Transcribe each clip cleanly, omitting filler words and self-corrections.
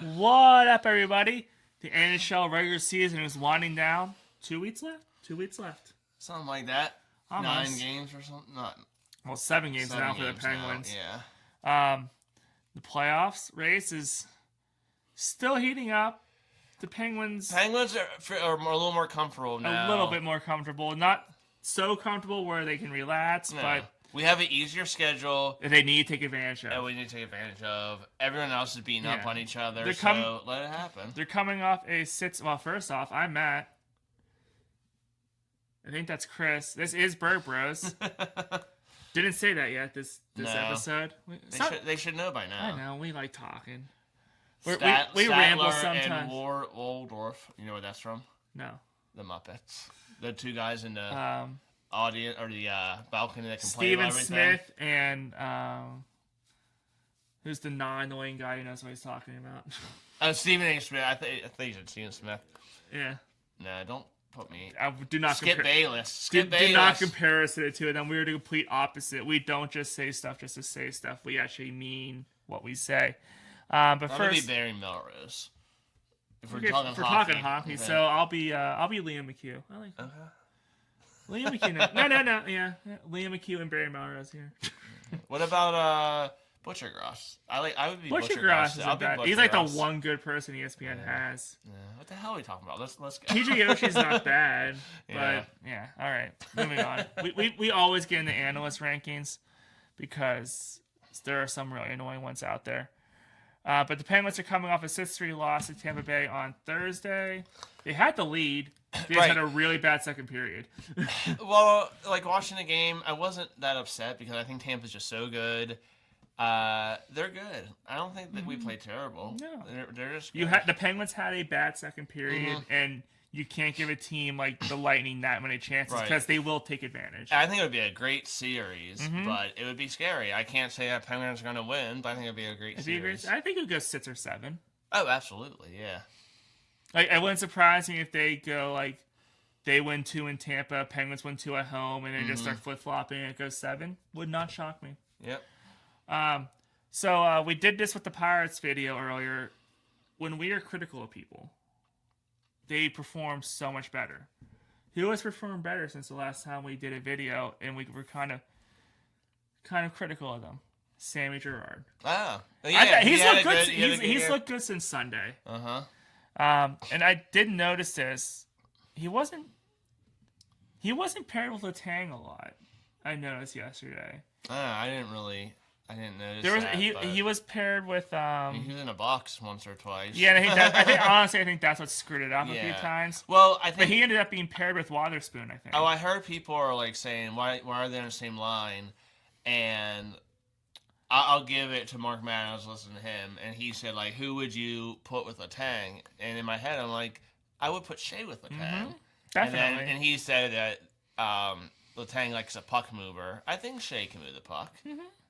What up, everybody? The NHL regular season is winding down. 2 weeks left? 2 weeks left. Something like that. Almost. 9 games or something? Not Well, 7 games 7 now for the games Penguins. now, yeah. The playoffs race is still heating up. The Penguins are a little more comfortable now. a little bit more comfortable. Not so comfortable where they can relax, No. but we have an easier schedule. they need to take advantage of. And we need to take advantage of. Everyone else is beating up on each other, so let it happen. They're coming off a 6... Well, first off, I'm Matt. I think that's Chris. This is Bird Bros. Didn't say that yet this episode. They should know by now. I know. We like talking. We Statler ramble sometimes. And Waldorf. You know where that's from? No. The Muppets. The two guys in the audience or the balcony that complain Steven about everything. Smith and who's the non-annoying guy who knows what he's talking about? Stephen A. Smith. I think you said Steven Smith. Yeah. Nah, don't put me. I do not Skip Bayless. Do not compare us to the two of them. We're the complete opposite. We don't just say stuff just to say stuff. We actually mean what we say. But I'm first, gonna be Barry Melrose. If we're talking hockey, so I'll be Liam McHugh. I like that. Liam McHugh. No. Yeah. Liam McHugh and Barry Melrose here. What about Butcher Gross? I would be Butcher Gross. He's like the one good person ESPN has. Yeah. What the hell are we talking about? Let's go. TJ Yoshi's not bad, but yeah. All right, moving on. We always get in the analyst rankings because there are some really annoying ones out there. But the Penguins are coming off a 6-3 loss to Tampa Bay on Thursday. They had the lead. They just had a really bad second period. Well, like watching the game, I wasn't that upset because I think Tampa's just so good. They're good. I don't think that we played terrible. No. They're just good. The Penguins had a bad second period, and you can't give a team like the Lightning that many chances because they will take advantage. I think it would be a great series, but it would be scary. I can't say that Penguins are going to win, but I think it would be a great series. I think it would go 6 or 7. Oh, absolutely, yeah. Like, it wouldn't surprise me if they go, like, they win 2 in Tampa, Penguins win 2 at home, and they just start flip-flopping and it goes 7. Would not shock me. Yep. So we did this with the Pirates video earlier. When we are critical of people, they perform so much better. Who has performed better since the last time we did a video and we were kind of critical of them? Sammy Gerard. Ah, yeah, he's looked good. He's looked good since Sunday. And I did notice this. He wasn't paired with Letang a lot. I noticed yesterday. I didn't notice he was paired with he was in a box once or twice. Yeah, I think that's what screwed it up a few times. Well, but he ended up being paired with Wotherspoon, I think. Oh, I heard people are like saying why are they on the same line, and I'll give it to Mark Madden. I was listening to him, and he said like, who would you put with Letang? And in my head, I'm like, I would put Shea with Letang. Definitely. And he said that Letang likes a puck mover. I think Shea can move the puck.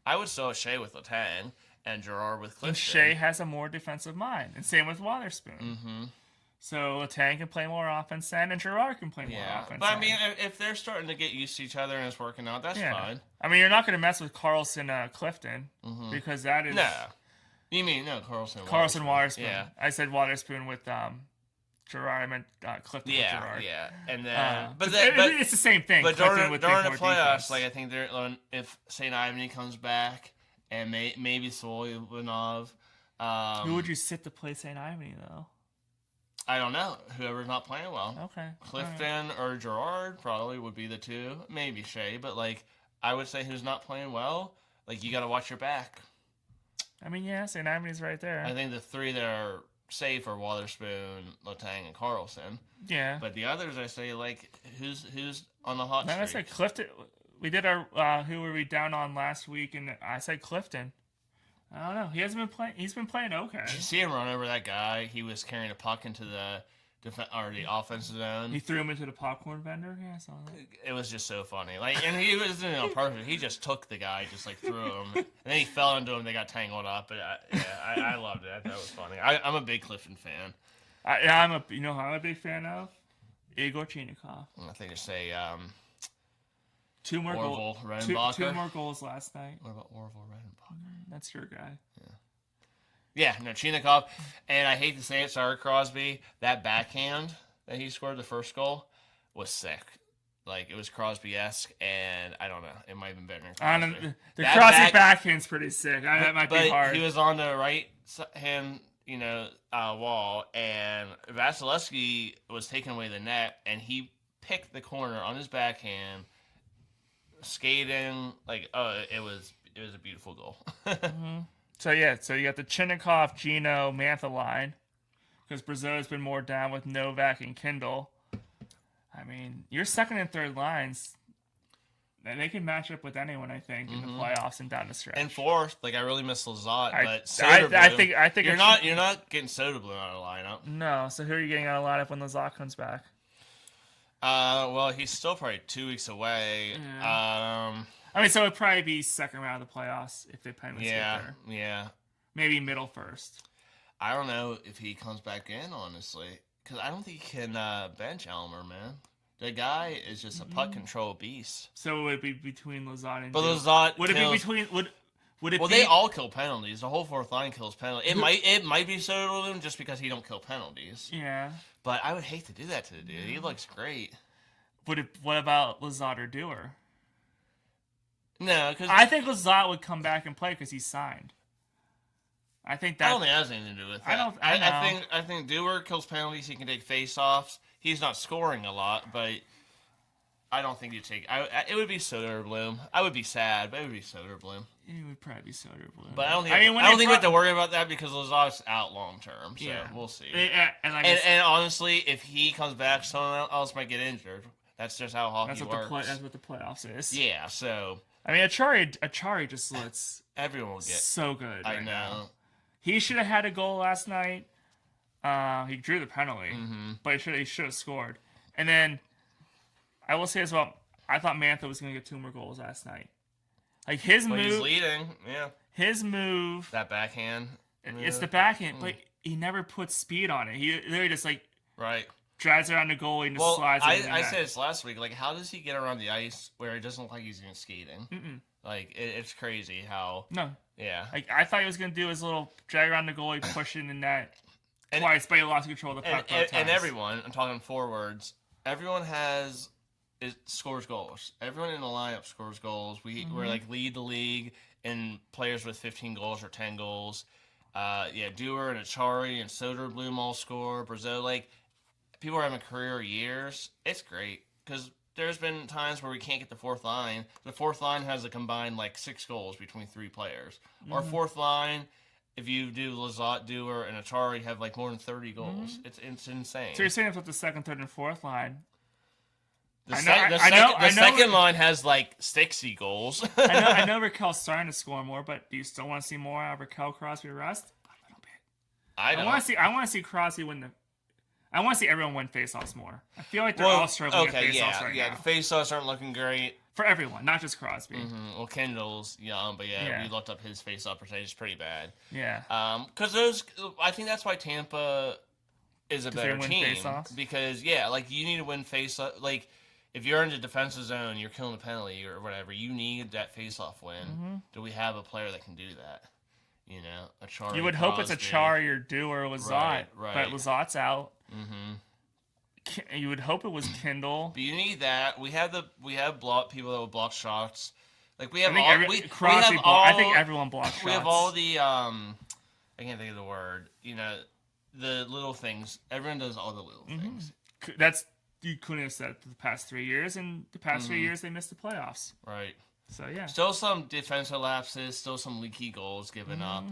I would still have Shea with Letang and Gerard with Clifton. And Shea has a more defensive mind, and same with Wotherspoon. So Letang can play more offense then, and Gerard can play more offense. But I mean, if they're starting to get used to each other and it's working out, that's fine. I mean, you're not going to mess with Carlson Clifton because that is You mean Carlson Wotherspoon? Yeah, I said Wotherspoon with Gerard. I meant Clifton with Gerard. Yeah, and then but it's the same thing. But during the playoffs, like I think if St. Ivany comes back and maybe Solyanov, who would you sit to play St. Ivany though? I don't know. Whoever's not playing well. Okay. Clifton or Gerard probably would be the two. Maybe Shea, but like I would say who's not playing well, like you got to watch your back. I mean, yeah, St. Ivany's right there. I think the three that are safe are Wotherspoon, Letang, and Carlson. Yeah. But the others, I say, like, who's on the hot streak? I said Clifton. We did our who were we down on last week, and I said Clifton. I don't know. He hasn't been playing. He's been playing okay. Did you see him run over that guy? He was carrying a puck into the offensive zone. He threw him into the popcorn vendor. Yeah, I saw that. It was just so funny. Like, and he wasn't on purpose. He just took the guy, just like threw him, and then he fell into him. They got tangled up. But I loved it. That was funny. I'm a big Clifton fan. I'm a big fan of Igor Chinikov. I think they say two more goals. Two more goals last night. What about Orville Redenbacher? That's your guy. Yeah, no, Chinikov. And I hate to say it, sorry, Crosby, that backhand that he scored the first goal was sick. Like, it was Crosby-esque, and I don't know. It might have been better than Crosby. The Crosby backhand's pretty sick. That might be hard. He was on the right hand, wall, and Vasilevsky was taking away the net, and he picked the corner on his backhand, skating. Like, it was a beautiful goal. Mm-hmm. So you got the Chinikov, Gino, Mantha line, because Brazil's been more down with Novak and Kindle. I mean, your second and third lines, they can match up with anyone, I think, in the playoffs and down the stretch. And fourth, like, I really miss Lizotte, but Soderblom, I think you're not getting Soderblom out of the lineup. No, so who are you getting out of the lineup when Lizotte comes back? Well, he's still probably 2 weeks away. Yeah. I mean, so it'd probably be second round of the playoffs if they penalties get there. Yeah. Maybe middle first. I don't know if he comes back in, honestly, because I don't think he can bench Elmer, man. The guy is just a puck control beast. So would it be between Lizotte and? But Lizotte would kills... it be between? Would it? Well, be... they all kill penalties. The whole fourth line kills penalties. It might be Soderblom just because he don't kill penalties. Yeah. But I would hate to do that to the dude. He looks great. What about Lizotte or Dewar? No, because I think Lizotte would come back and play because he's signed. I don't think that has anything to do with that. I think Dewar kills penalties. He can take face-offs. He's not scoring a lot, but I don't think you take. It would be Soderblom. I would be sad, but it would be Soderblom. It would probably be Soderblom. But I don't think we have to worry about that because Lozotte's out long term. So we'll see. And honestly, if he comes back, someone else might get injured. That's just how hockey works. That's what the playoffs is. Yeah. So I mean, Achari just looks everyone will get so good. I know. Now. He should have had a goal last night. He drew the penalty, but he should have scored. And then I will say as well, I thought Mantha was going to get 2 more goals last night. Like his move, he's leading. Yeah, his move. That backhand. It's the backhand, but he never puts speed on it. He literally just drives around the goalie and just slides. I said this last week. Like, how does he get around the ice where it doesn't look like he's even skating? Like, it's crazy how. No. Yeah. Like I thought he was going to do his little drag around the goalie, pushing in that twice, but he lost control of the puck. And everyone, I'm talking forwards. Everyone scores goals. Everyone in the lineup scores goals. We're like lead the league in players with 15 goals or 10 goals. Dewar and Achari and Soderblom all score. Brazil, like, people are having career years. It's great because there's been times where we can't get the fourth line. The fourth line has a combined like 6 goals between 3 players. Our fourth line, if you do Lizotte, Dewar, and Achari, have like more than 30 goals. It's insane. So you're saying it's with the second, third, and fourth line? The second line has like 60 goals. I know Raquel's starting to score more, but do you still want to see more out of Raquel, Crosby, Rust? A little bit. I want to see Crosby win the. I want to see everyone win faceoffs more. I feel like they're all struggling at faceoffs right now. The faceoffs aren't looking great for everyone, not just Crosby. Well, Kendall's young, but we looked up his faceoff percentage; it's pretty bad. Yeah. Because I think that's why Tampa is a better team face-offs? Because like you need to win faceoff. Like if you're in the defensive zone, you're killing a penalty or whatever. You need that faceoff win. Do we have a player that can do that? You know, Achari. You would hope it's Achari or Dewar or Lizotte, but Lizotte's out. You would hope it was Kindle. But you need that. We have people that will block shots. Like we have I think everyone blocks shots. We have all the I can't think of the word. You know, the little things. Everyone does all the little things. You couldn't have said the past 3 years, and the past 3 years they missed the playoffs. Right. So yeah. Still some defensive lapses. Still some leaky goals given up.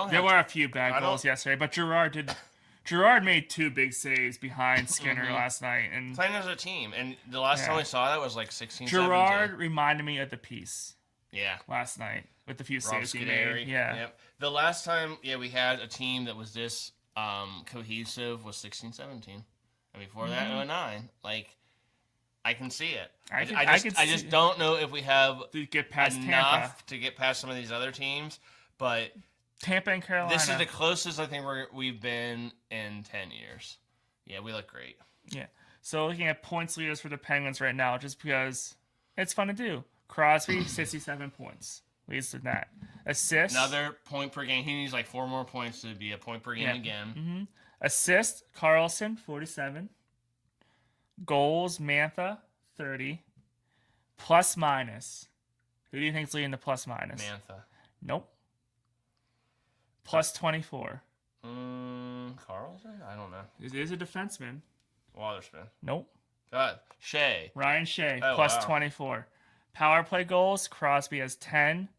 There were a few bad goals yesterday, but Gerard made 2 big saves behind Skinner last night, and playing as a team. And the last time we saw that was like 16. Gerard reminded me of the piece. Yeah. Last night with the few saves he made. Yeah. Yep. The last time we had a team that was this cohesive was 16-17. And before that, 09. Like, I can see it. I just don't know if we have to get past enough Tampa to get past some of these other teams, but Tampa and Carolina. This is the closest I think we've been in 10 years. Yeah, we look great. Yeah. So looking at points leaders for the Penguins right now, just because it's fun to do. Crosby, 67 points. Leads the net. Assists. Another point per game. He needs like 4 more points to be a point per game again. Mm-hmm. Assists, Carlson, 47. Goals, Mantha, 30. Plus minus. Who do you think's leading the plus minus? Mantha. Nope. Plus 24. Carlson? I don't know. It is a defenseman. Watersman. Nope. God. Shea. Ryan Shea, Oh, plus wow. 24. Power play goals, Crosby has 10.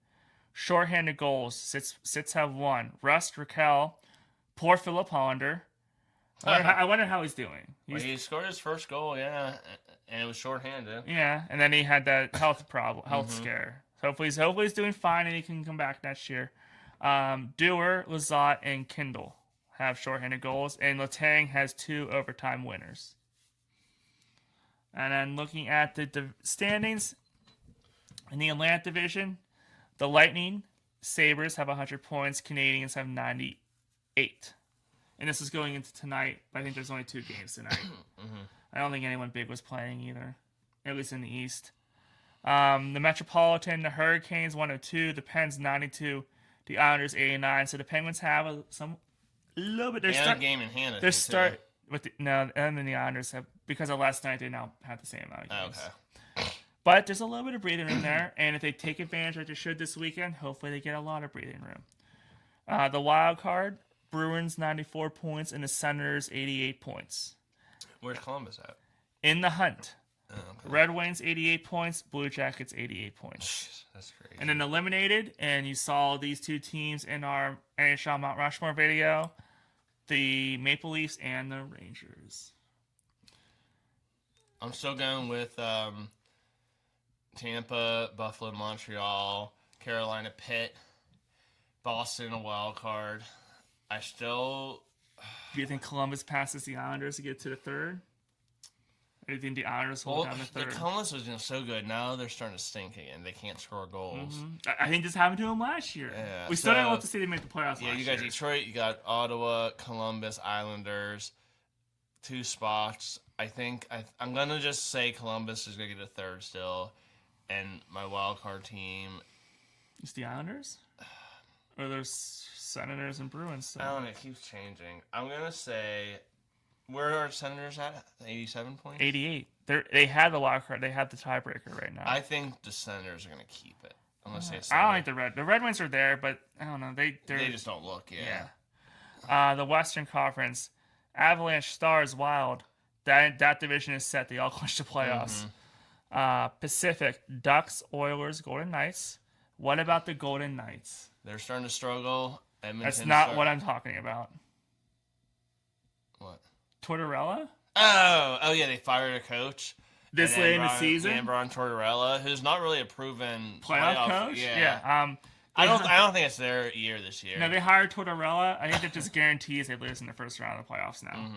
Shorthanded goals, Sits have 1. Rust, Raquel. Poor Philip Hollander. I wonder how he's doing. He scored his first goal, yeah, and it was shorthanded. Yeah, and then he had that health scare. So hopefully he's doing fine and he can come back next year. Dewar, Lizotte, and Kindle have shorthanded goals, and Letang has 2 overtime winners. And then looking at the standings in the Atlantic Division, the Lightning, Sabres have 100 points. Canadians have 98. And this is going into tonight, but I think there's only 2 games tonight. I don't think anyone big was playing either, at least in the East. The Metropolitan, the Hurricanes, 102. The Pens, 92. The Islanders, 89. So the Penguins have a little bit. They had a game in hand. And then the Islanders have, because of last night, they now have the same amount of games. Okay. But there's a little bit of breathing room there, and if they take advantage like they should this weekend, hopefully they get a lot of breathing room. The wild card, Bruins 94 points, and the Senators 88 points. Where's Columbus at? In the hunt. Oh, okay. Red Wings 88 points, Blue Jackets 88 points. That's crazy. And then eliminated, and you saw these 2 teams in our NHL Mount Rushmore video, the Maple Leafs and the Rangers. I'm still going with Tampa, Buffalo, Montreal, Carolina, Pitt, Boston, a wild card. Do you think Columbus passes the Islanders to get to the 3rd? Or do you think the Islanders hold down the 3rd? The Columbus was so good. Now they're starting to stink again. They can't score goals. I think this happened to them last year. Yeah, we still didn't want to see them make the playoffs last year. Yeah, you got Detroit, you got Ottawa, Columbus, Islanders, 2 spots. I think I'm going to just say Columbus is going to get a 3rd still. And my wild card team. It's the Islanders? Or there's Senators and Bruins still? I don't know. It keeps changing. I'm going to say, where are Senators at? 87 points? 88. They had the wild card. They have the tiebreaker right now. I think the Senators are going to keep it. I'm going to say I don't think the Red Wings are there, but I don't know. They just don't look, The Western Conference, Avalanche, Stars, Wild. That division is set. They all clinched the playoffs. Pacific, Ducks, Oilers, Golden Knights. What about the Golden Knights? They're starting to struggle. That's not what I'm talking about. What? Tortorella? Oh yeah, they fired a coach. This late in the season? And Brian Tortorella, who's not really a proven playoff coach? Yeah. I don't think it's their year this year. No, they hired Tortorella. I think that just guarantees they lose in the first round of the playoffs now.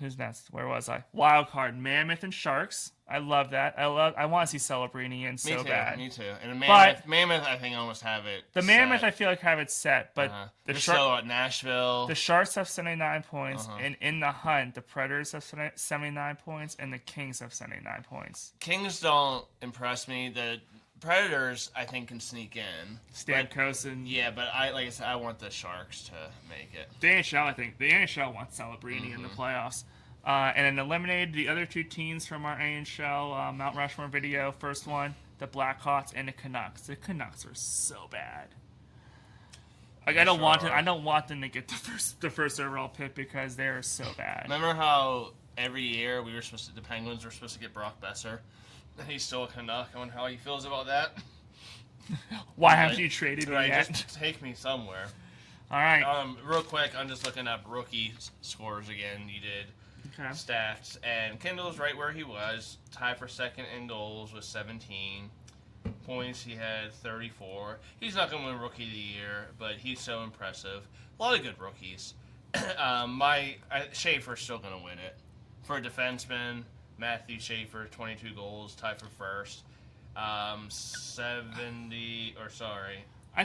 Who's next? Where was I? Wild card, Mammoth and Sharks. I love that. I want to see Celebrini in so bad. Me too. And Mammoth, I think almost have it. The Mammoth, I feel like have it set, but the Sharks at Nashville. The Sharks have 79 points, and in the hunt, the Predators have 79 points, and the Kings have 79 points. Kings don't impress me. The Predators, I think, can sneak in. Stamkos and but like I said, I want the Sharks to make it. The NHL wants Celebrini in the playoffs. And then eliminated the other 2 teams from our NHL Mount Rushmore video. First one, the Blackhawks and the Canucks. The Canucks are so bad. Like I don't want them to get the first overall pick because they're so bad. Remember how every year the Penguins were supposed to get Brock Besser? He's still a Canuck. I wonder how he feels about that. Why haven't you traded me yet? Just take me somewhere. All right. Real quick, I'm just looking up rookie scores again. You did stats, and Kendall's right where he was, tied for second in goals with 17 points. He had 34. He's not going to win Rookie of the Year, but he's so impressive. A lot of good rookies. Schaefer's still going to win it. For a defenseman, Matthew Schaefer, 22 goals, tied for first. I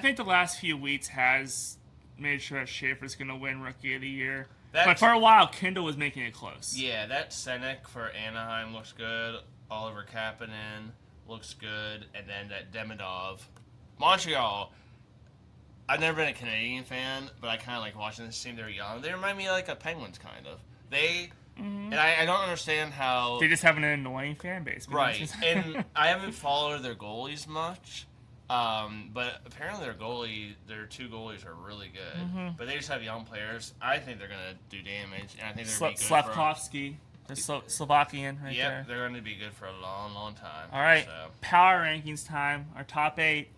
think the last few weeks has made sure that Schaefer's going to win Rookie of the Year. But for a while, Kindle was making it close. Yeah, that Senek for Anaheim looks good. Oliver Kapanen, looks good, and then that Demidov. Montreal, I've never been a Canadian fan, but I kind of like watching this team. They're young. They remind me of like a Penguins, kind of. And I don't understand how... They just have an annoying fan base. Right, and I haven't followed their goalies much, but apparently their two goalies are really good. But they just have young players. I think they're going to do damage, and I think they're going to be good Slavkovsky, the Slovakian right there. Yep, they're going to be good for a long, long time. All right, Power Rankings time. Our top 8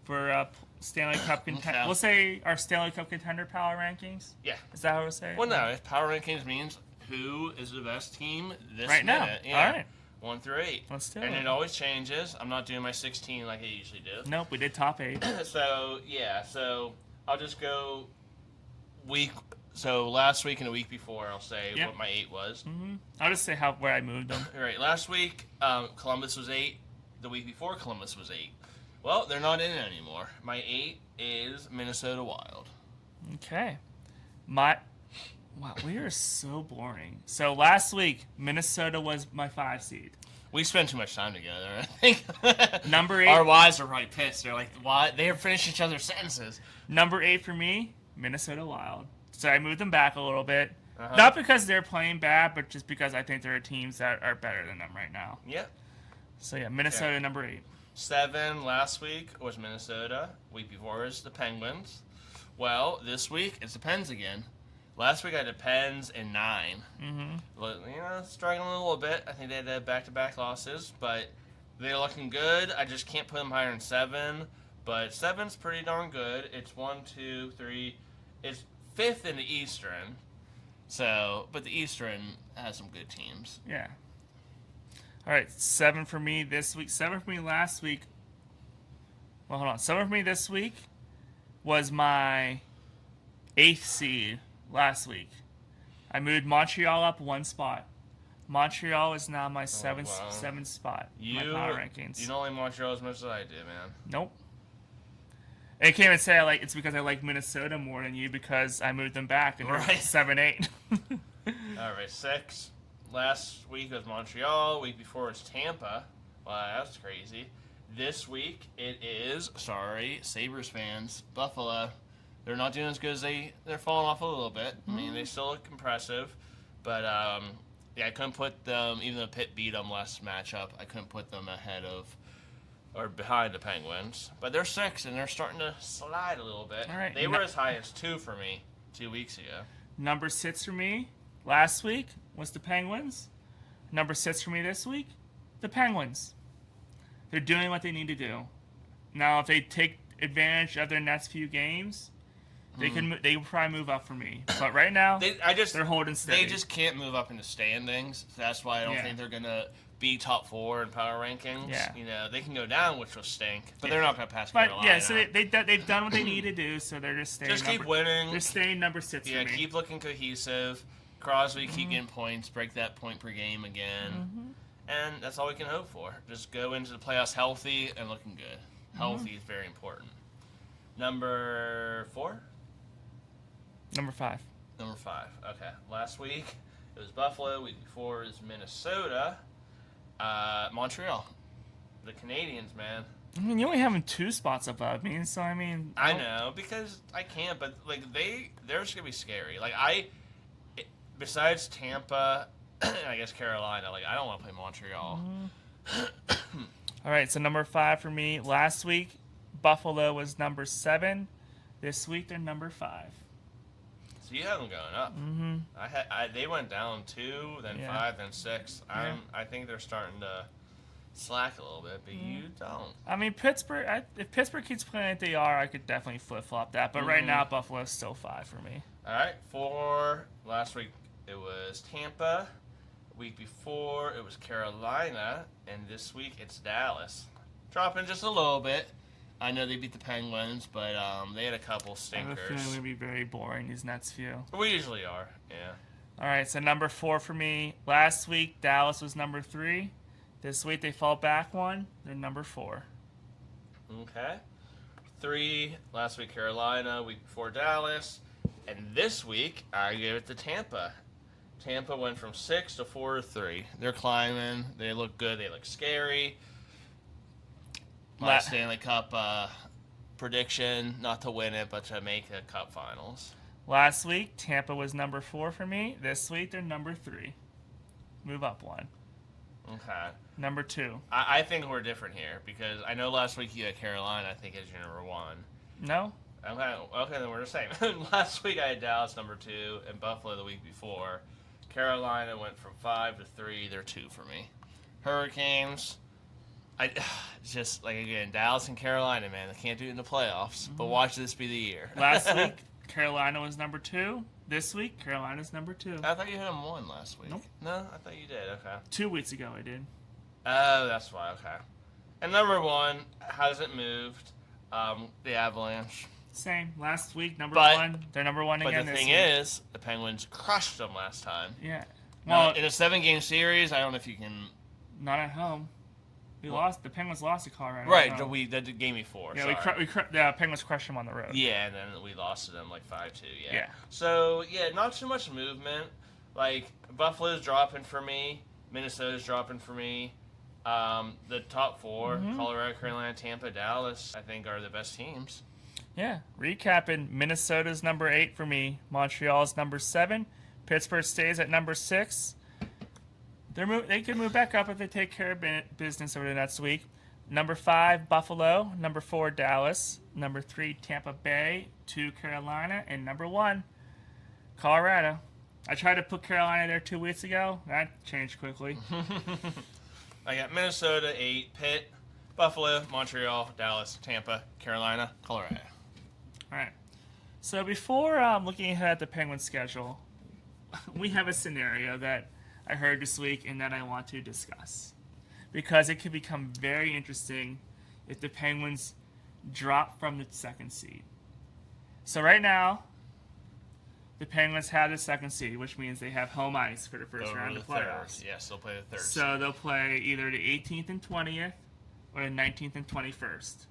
for Stanley Cup contender. We'll say our Stanley Cup contender Power Rankings. Yeah. Is that what we'll say? Well, no. If Power Rankings means who is the best team this right minute. Now. Yeah. All right. 1 through 8. Let's do it. And it always changes. I'm not doing my 16 like I usually do. Nope, we did top 8. So I'll just go last week and the week before, I'll say what my 8 was. I'll just say where I moved them. All right, last week Columbus was 8. The week before Columbus was 8. Well, they're not in it anymore. My 8 is Minnesota Wild. Okay. Wow, we are so boring. So last week, Minnesota was my 5 seed. We spent too much time together, I think. Number 8. Our wives are probably pissed. They're like, why? They finish each other's sentences. Number 8 for me, Minnesota Wild. So I moved them back a little bit. Not because they're playing bad, but just because I think there are teams that are better than them right now. Yep. So yeah, Minnesota number 8. 7 last week was Minnesota. Week before was the Penguins. Well, this week it's the Pens again. Last week I had the Pens in 9. Struggling a little bit. I think they had back-to-back losses, but they're looking good. I just can't put them higher than 7, but 7's pretty darn good. It's 1, 2, 3. It's 5th in the Eastern. So, but the Eastern has some good teams. Yeah. All right, 7 for me this week. 7 for me last week. Well, hold on. 7 for me this week was my 8th seed last week. I moved Montreal up 1 spot. Montreal is now my 7th spot in my Power Rankings. You don't like Montreal as much as I do, man. Nope. And I can't even say it's because I like Minnesota more than you because I moved them back and they're 7-8. All right, 6. Last week was Montreal. Week before was Tampa. Wow, that's crazy. This week it is, Sabres fans, Buffalo. They're not doing as good as they're falling off a little bit. I mean, they still look impressive. But, I couldn't put them, even though Pitt beat them last matchup, I couldn't put them ahead of or behind the Penguins. But they're 6, and they're starting to slide a little bit. All right. They were as high as 2 for me 2 weeks ago. Number 6 for me last week was the Penguins. Number 6 for me this week, the Penguins. They're doing what they need to do. Now, if they take advantage of their next few games, they can probably move up for me. But right now, they're holding steady. They just can't move up in the standings. That's why I don't think they're going to be top 4 in Power Rankings. Yeah. You know, they can go down, which will stink, but they're not going to pass Carolina. But, yeah, so they've done what they need to do, so they're just staying. Just keep winning. They're staying number 6 for me. Yeah, keep looking cohesive. Crosby, keep getting points, break that point per game again. And that's all we can hope for. Just go into the playoffs healthy and looking good. Healthy is very important. Number 4? Number 5. Number 5. Okay. Last week it was Buffalo. Week before is Minnesota. Montreal. The Canadians, man. I mean, you only have them 2 spots above me, so I mean. I know because I can't, but they're just gonna be scary. Besides Tampa, and I guess Carolina, I don't want to play Montreal. All right, so number 5 for me. Last week, Buffalo was number 7. This week, they're number 5. So you have them going up. They went down 2, then 5, then 6. I think they're starting to slack a little bit, but you don't. I mean, Pittsburgh. If Pittsburgh keeps playing like they are, I could definitely flip flop that. But right now, Buffalo's still 5 for me. All right, 4. Last week it was Tampa. Week before it was Carolina, and this week it's Dallas. Dropping just a little bit. I know they beat the Penguins, but they had a couple stinkers. I have a feeling it'll be very boring these next few. We usually are, yeah. All right, so number 4 for me. Last week, Dallas was number 3. This week, they fall back 1. They're number 4. Okay. 3, last week Carolina, week before Dallas. And this week, I give it to Tampa. Tampa went from 6 to 4 to 3. They're climbing. They look good. They look scary. my Stanley Cup prediction, not to win it, but to make a Cup Finals. Last week, Tampa was number 4 for me. This week, they're number 3. Move up 1. Okay. Number 2. I think we're different here because I know last week you had Carolina, I think, as your number 1. No? Okay, then we're the same. Last week I had Dallas number 2 and Buffalo the week before. Carolina went from 5 to 3. They're 2 for me. Hurricanes, just like again, Dallas and Carolina, man, they can't do it in the playoffs. But watch this be the year. Last week, Carolina was number 2. This week, Carolina's number 2. I thought you had them 1 last week. Nope. No, I thought you did. Okay. 2 weeks ago, I did. Oh, that's why. Okay. And number 1 hasn't moved. The Avalanche. Same. Last week, number 1. They're number 1 again this week. But the thing is, the Penguins crushed them last time. Yeah. Well, in a 7-game series, I don't know if you can. Not at home. We lost. The Penguins lost to Colorado. Right. The game before. Yeah, the Penguins crushed them on the road. Yeah, and then we lost to them like 5-2. Yeah. So not too much movement. Like Buffalo's dropping for me. Minnesota's dropping for me. The top 4, Colorado, Carolina, Tampa, Dallas, I think are the best teams. Yeah. Recapping, Minnesota's number 8 for me. Montreal's number 7. Pittsburgh stays at number 6. They can move back up if they take care of business over the next week. Number 5, Buffalo. Number 4, Dallas. Number 3, Tampa Bay. 2, Carolina. And number 1, Colorado. I tried to put Carolina there 2 weeks ago. That changed quickly. I got Minnesota 8, Pitt, Buffalo, Montreal, Dallas, Tampa, Carolina, Colorado. All right. So before looking ahead at the Penguins schedule, we have a scenario that I heard this week and that I want to discuss. Because it could become very interesting if the Penguins drop from the 2nd seed. So right now, the Penguins have the 2nd seed, which means they have home ice for the first round of playoffs. Yes, they'll play the 3rd So seed. they'll play either the 18th and 20th or the 19th and 21st.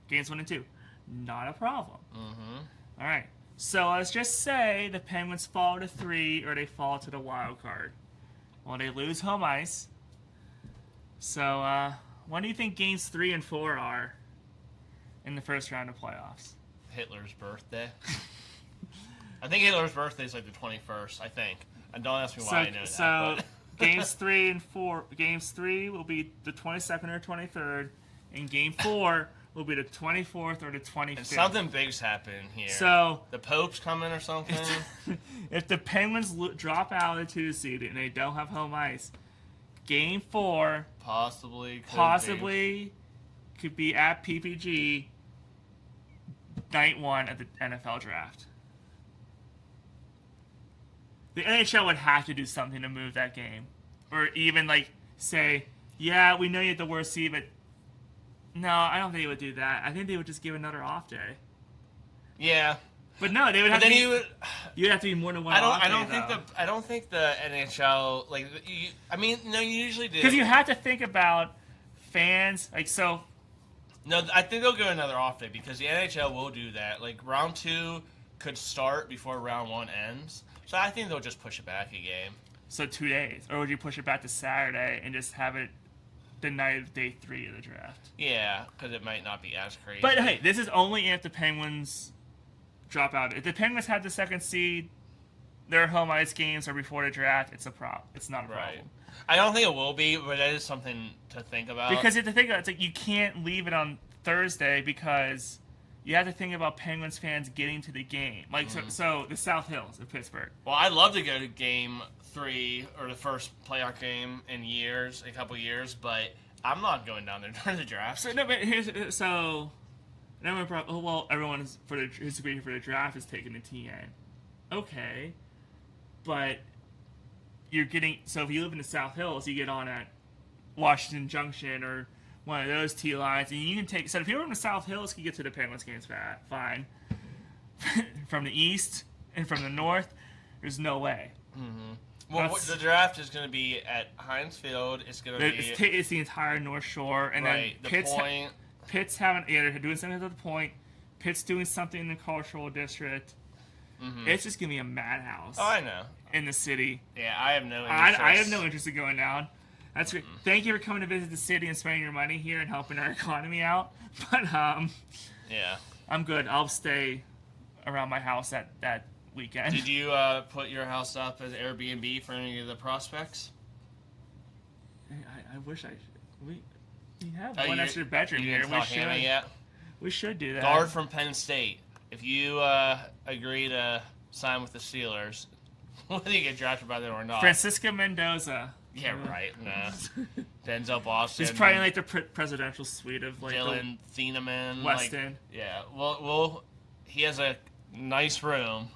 Games 1 and 2. Not a problem. Mm-hmm. All right. So let's just say the Penguins fall to 3 or they fall to the wild card. Well, they lose home ice. So when do you think games 3 and 4 are in the first round of playoffs? Hitler's birthday. I think Hitler's birthday is like the 21st, I think. And don't ask me why I know that. So games 3 and 4, games 3 will be the 22nd or 23rd, and game 4 will be the 24th or the 25th. And something big's happening here. So the Pope's coming or something. If the Penguins drop out of the 2 seed and they don't have home ice, game 4 possibly could be at PPG night 1 of the NFL draft. The NHL would have to do something to move that game. Or even, say, yeah, we know you have the worst seed, but no, I don't think they would do that. I think they would just give another off day. Yeah. But no, they would have you'd have to be more than one off day, I don't think the NHL, you usually do. Because you have to think about fans, No, I think they'll go another off day because the NHL will do that. Like, round 2 could start before round 1 ends. So I think they'll just push it back a game. So 2 days. Or would you push it back to Saturday and just have it the night of day 3 of the draft? Yeah, because it might not be as crazy. But hey, this is only if the Penguins drop out. If the Penguins had the 2nd seed, their home ice games are before the draft, it's a problem. It's not a problem. Right. I don't think it will be, but that is something to think about. Because you have to think about it, it's you can't leave it on Thursday because you have to think about Penguins fans getting to the game. So the South Hills of Pittsburgh. Well, I'd love to go to game 3 or the first playoff game in a couple years, but I'm not going down there during the draft. Everyone who's agreeing for the draft is taking the TN. Okay, but you're getting, so if you live in the South Hills, you get on at Washington Junction or one of those T lines, and you can take. So if you're in the South Hills, you can get to the Penguins games fine. From the east and from the north, there's no way. Mm-hmm. Well, the draft is going to be at Heinz Field. It's going to be. It's the entire North Shore, and then Pitt's they're doing something at the Point. Pitt's doing something in the Cultural District. Mm-hmm. It's just gonna be a madhouse. Oh, I know. In the city. Yeah, I have no interest. I have no interest in going down. That's great. Thank you for coming to visit the city and spending your money here and helping our economy out. But Yeah. I'm good. I'll stay around my house that weekend. Did you put your house up as Airbnb for any of the prospects? I wish I should. We have one you- extra bedroom you here. didn't tell Hannah yet? We should do that. Guard from Penn State. If you agree to sign with the Steelers, whether you get drafted by them or not. Francisco Mendoza. Yeah, right. Nah. Denzel Boston. He's probably like the presidential suite of like Dylan Thieneman. Weston. Yeah. Well, he has a nice room.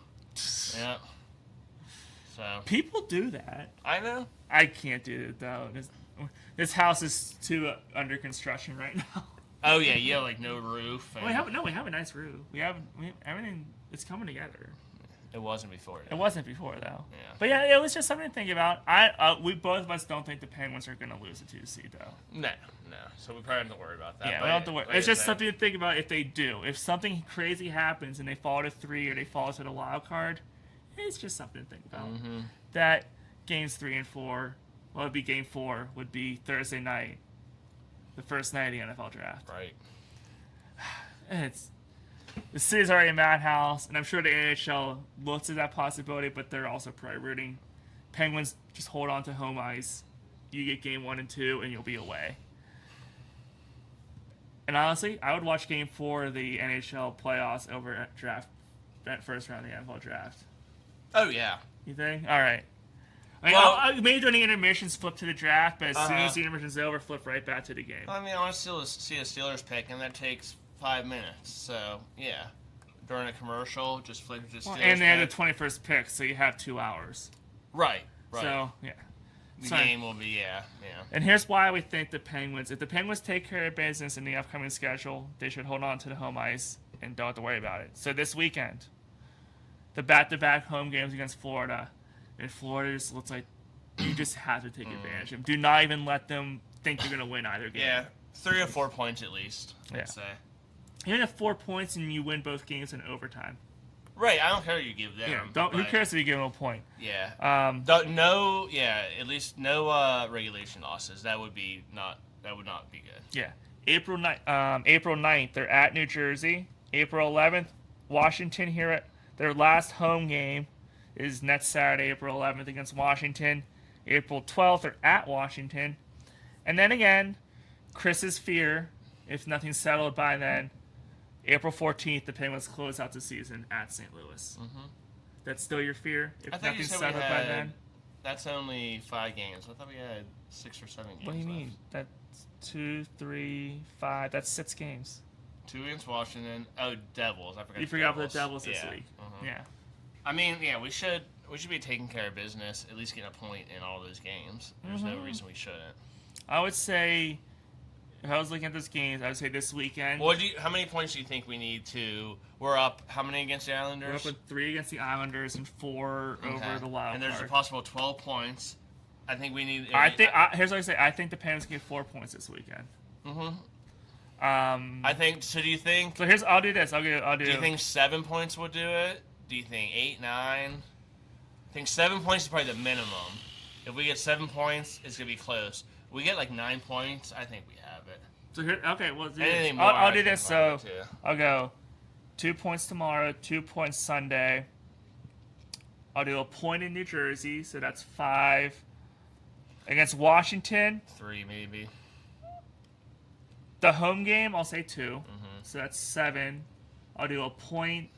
Yeah. So. People do that. I know. I can't do it though. This house is too under construction right now. Oh yeah, you have like no roof. And We have a nice roof. We have everything. It's coming together. It wasn't before. It wasn't before though. Yeah. But yeah, it was just something to think about. We both of us don't think the Penguins are going to lose a 2 seed though. No. So we probably don't have to worry about that. Yeah, we don't have to worry. It's just something to think about if they do. If something crazy happens and they fall to 3 or they fall to the wild card, it's just something to think about. Mm-hmm. That games 3 and 4, well, it'd be game 4 would be Thursday night, the first night of the NFL draft. Right. The city's already a madhouse, and I'm sure the NHL looks at that possibility, but they're also probably rooting. Penguins just hold on to home ice. You get game 1 and 2, and you'll be away. And honestly, I would watch game 4 of the NHL playoffs over that first round of the NFL draft. Oh yeah. You think? All right. I mean, Well- I'll maybe during the intermissions flip to the draft, but as soon as the intermission's over, flip right back to the game. I mean, I want to see a Steelers pick, and that takes 5 minutes. So yeah, during a commercial, just flip to Steelers. And they had the pick. 21st pick, so you have 2 hours. Right. So, yeah. The So- game will be yeah. And here's why we think the Penguins, if the Penguins take care of business in the upcoming schedule, they should hold on to the home ice and don't have to worry about it. So this weekend, the back-to-back home games against Florida, and Florida just looks like you just have to take advantage of them. Do not even let them think you're going to win either game. Yeah, 3 or 4 points at least. Yeah. I'd say. Even if 4 points and you win both games in overtime. Right. I don't care who you give them. Yeah, who cares if you give them a point? Yeah. At least no regulation losses. That would not be good. Yeah. April 9th, they're at New Jersey. April 11th, Washington here at their last home game is next Saturday, April 11th against Washington. April 12th, they're at Washington. And then again, Chris's fear, if nothing's settled by then, April 14th, the Penguins close out the season at St. Louis. Mm-hmm. That's still your fear? If I thought you nothing's said we settled by then? That's only 5 games. I thought we had 6 or 7 games. What do you left. mean? That's 2, 3, 5. That's 6 games. 2 against Washington. Oh, Devils. I forgot. You forgot about the Devils this Yeah. week. Mhm. Yeah. I mean, yeah, we should be taking care of business. At least getting a point in all those games. There's no reason we shouldn't. I would say, if I was looking at those games, I would say this weekend. How many points do you think we need to? We're up. How many against the Islanders? We're up with 3 against the Islanders and 4 over the Wild And there's card. a possible 12 points. I think we need. Here's what I say. I think the Penguins get 4 points this weekend. I think. So do you think? So I'll do this. I'll do. Do you think 7 points will do it? Do you think 8, 9? I think 7 points is probably the minimum. If we get 7 points, it's gonna be close. If we get like 9 points, I think we have it. So here, okay, well, do Anything this. more, I'll I do think this. we'll So have it too. I'll go 2 points tomorrow, 2 points Sunday. I'll do a point in New Jersey, so that's 5. Against Washington, 3 maybe. the home game, I'll say 2. So that's 7. I'll do a point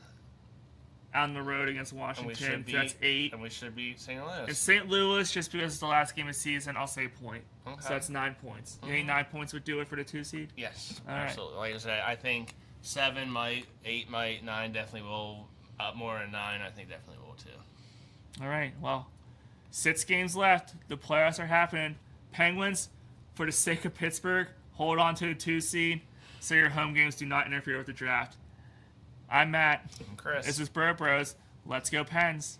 on the road against And Washington, so that's 8. And we should beat St. And Louis. St. Louis, just because it's the last game of the season, I'll say a point. Okay. So that's 9 points. You think 9 points would do it for the 2 seed? Yes, All right. absolutely. Like I said, I think 7 might, 8 might, 9 definitely will. Up more than 9, I think definitely will too. All right, well, 6 games left. The playoffs are happening. Penguins, for the sake of Pittsburgh, hold on to the 2 seed so your home games do not interfere with the draft. I'm Matt. And Chris. This is Bro Bros. Let's go Pens.